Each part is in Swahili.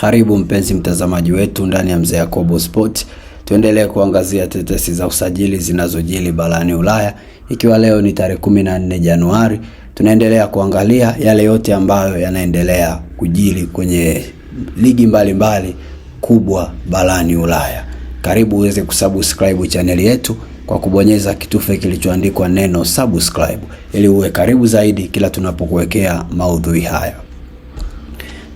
Karibu mpenzi mtazamaji wetu ndani ya Mzee Yakobo Sport. Tuendelee kuangazia tetesi za usajili zinazojili barani Ulaya. Ikiwa leo ni tarehe 14 Januari, tunaendelea kuangalia yale yote ambayo yanaendelea kujili kwenye ligi mbalimbali kubwa barani Ulaya. Karibu uweze kusubscribe channel yetu kwa kubonyeza kitufe kilichoandikwa neno subscribe ili uwe karibu zaidi kila tunapokuwekea maudhui haya.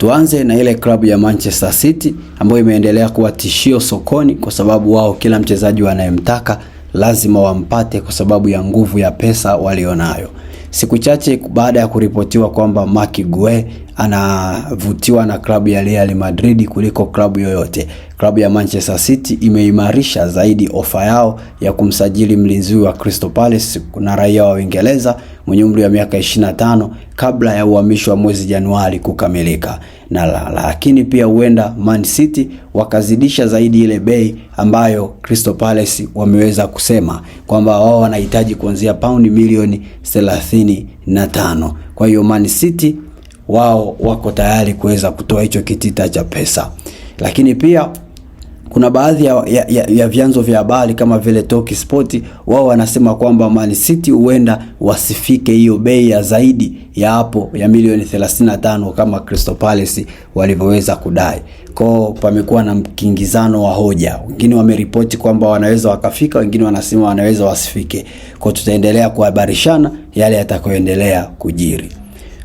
Tuanze na ile klabu ya Manchester City ambayo imeendelea kuwa tishio sokoni kwa sababu wao kila mchezaji wanayemtaka lazima wampate kwa sababu ya nguvu ya pesa walionayo. Siku chache baada ya kuripotiwa kwamba Marc Guéhi anavutiwa na klabu ya Real Madrid kuliko klabu yoyote, klabu ya Manchester City imeimarisha zaidi ofa yao ya kumsajili mlinzi wa Crystal Palace na raia wa Uingereza mwenye umri wa miaka 25 kabla ya uhamisho wa mwezi Januari kukamilika. Lakini pia huenda Man City wakazidisha zaidi ile bei ambayo Crystal Palace wameweza kusema kwamba wao wanahitaji kuanzia paundi milioni 35. Kwa hiyo Man City wao wako tayari kuweza kutoa hicho kitita cha pesa. Lakini pia kuna baadhi ya vyanzo vya habari kama vile Talk Sport, wao wanasema kwamba Man City huenda wasifike hiyo bei ya zaidi ya hapo ya milioni 35 kama Crystal Palace walivyoweza kudai. Kwa pamekuwa na mkingizano wa hoja. Wengine wameripoti kwamba wanaweza wakafika, wengine wanasema wanaweza wasifike. Kwa tutaendelea kuhabarishana yale yatakayoendelea kujiri.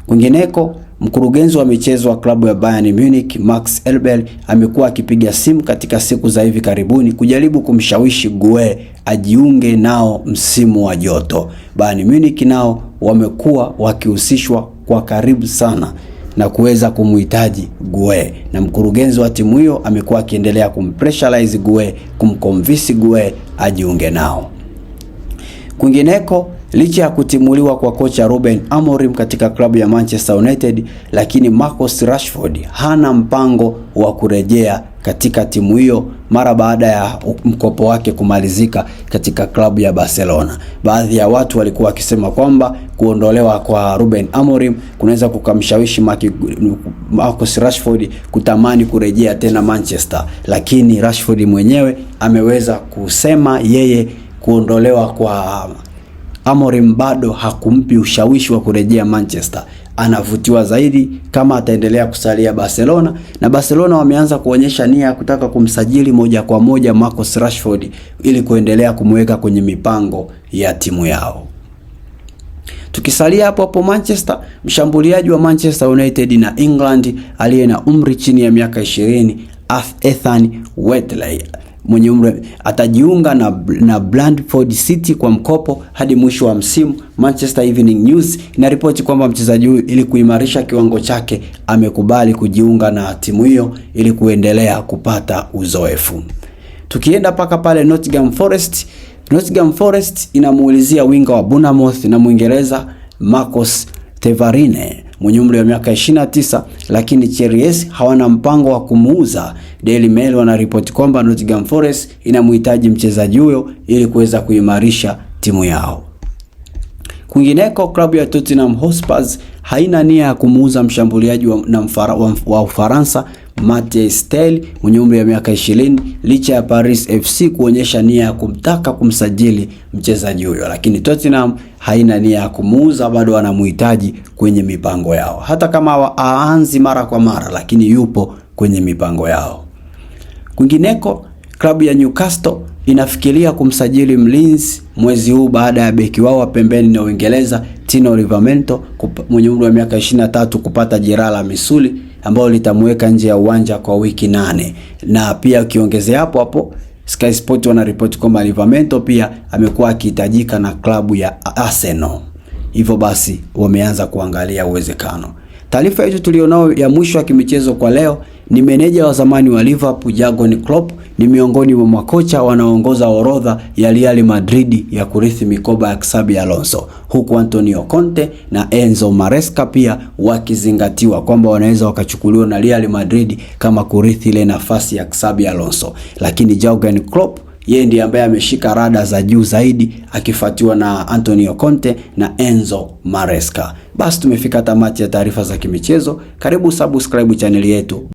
Kwingineko, mkurugenzi wa michezo wa klabu ya Bayern Munich Max Eberl amekuwa akipiga simu katika siku za hivi karibuni kujaribu kumshawishi Guéhi ajiunge nao msimu wa joto. Bayern Munich nao wamekuwa wakihusishwa kwa karibu sana na kuweza kumhitaji Guéhi, na mkurugenzi wa timu hiyo amekuwa akiendelea kumpressurize Guéhi, kumconvince Guéhi ajiunge nao. Kwingineko, licha ya kutimuliwa kwa kocha Ruben Amorim katika klabu ya Manchester United, lakini Marcus Rashford hana mpango wa kurejea katika timu hiyo mara baada ya mkopo wake kumalizika katika klabu ya Barcelona. Baadhi ya watu walikuwa wakisema kwamba kuondolewa kwa Ruben Amorim kunaweza kukamshawishi Marcus Rashford kutamani kurejea tena Manchester, lakini Rashford mwenyewe ameweza kusema yeye kuondolewa kwa Amorim bado hakumpi ushawishi wa kurejea Manchester. Anavutiwa zaidi kama ataendelea kusalia Barcelona, na Barcelona wameanza kuonyesha nia ya kutaka kumsajili moja kwa moja Marcus Rashford ili kuendelea kumweka kwenye mipango ya timu yao. Tukisalia hapo Manchester, mshambuliaji wa Manchester United na England aliye na umri chini ya miaka 20 Ethan Whitley mwenye umri atajiunga na Bradford City kwa mkopo hadi mwisho wa msimu. Manchester Evening News inaripoti kwamba mchezaji huyu ili kuimarisha kiwango chake amekubali kujiunga na timu hiyo ili kuendelea kupata uzoefu. Tukienda paka pale Nottingham Forest inamuulizia winga wa Bournemouth na Mwingereza Marcos Tevarine mwenye umri wa miaka 29, lakini Chelsea hawana mpango wa kumuuza. Daily Mail wanaripoti kwamba Nottingham Forest inamhitaji mchezaji huyo ili kuweza kuimarisha timu yao. Kwingineko, klabu ya Tottenham Hotspur haina nia ya kumuuza mshambuliaji wa Ufaransa Matthias Tel mwenye umri wa miaka 20 licha ya Paris FC kuonyesha nia ya kumtaka kumsajili mchezaji huyo, lakini Tottenham haina nia ya kumuuza, bado wanamhitaji kwenye mipango yao. Hata kama haanzi mara kwa mara, lakini yupo kwenye mipango yao. Kwingineko, klabu ya Newcastle inafikiria kumsajili mlinzi mwezi huu baada ya beki wao wa pembeni na Uingereza Tino Livramento mwenye umri wa miaka 23 kupata jeraha la misuli ambao litamweka nje ya uwanja kwa wiki 8. Na pia ukiongezea hapo Sky Sport wanaripoti kwamba Livramento pia amekuwa akihitajika na klabu ya Arsenal. Hivyo basi wameanza kuangalia uwezekano. Taarifa yetu tulionao ya mwisho wa kimichezo kwa leo ni meneja wa zamani wa Liverpool Jurgen Klopp ni miongoni mwa makocha wanaoongoza orodha ya Real Madrid ya kurithi mikoba ya Xabi Alonso, huku Antonio Conte na Enzo Maresca pia wakizingatiwa kwamba wanaweza wakachukuliwa na Real Madrid kama kurithi ile nafasi ya Xabi Alonso. Lakini Jurgen Klopp yeye ndiye ambaye ameshika rada za juu zaidi akifuatiwa na Antonio Conte na Enzo Maresca. Basi tumefika tamati ya taarifa za kimichezo. Karibu subscribe channel yetu.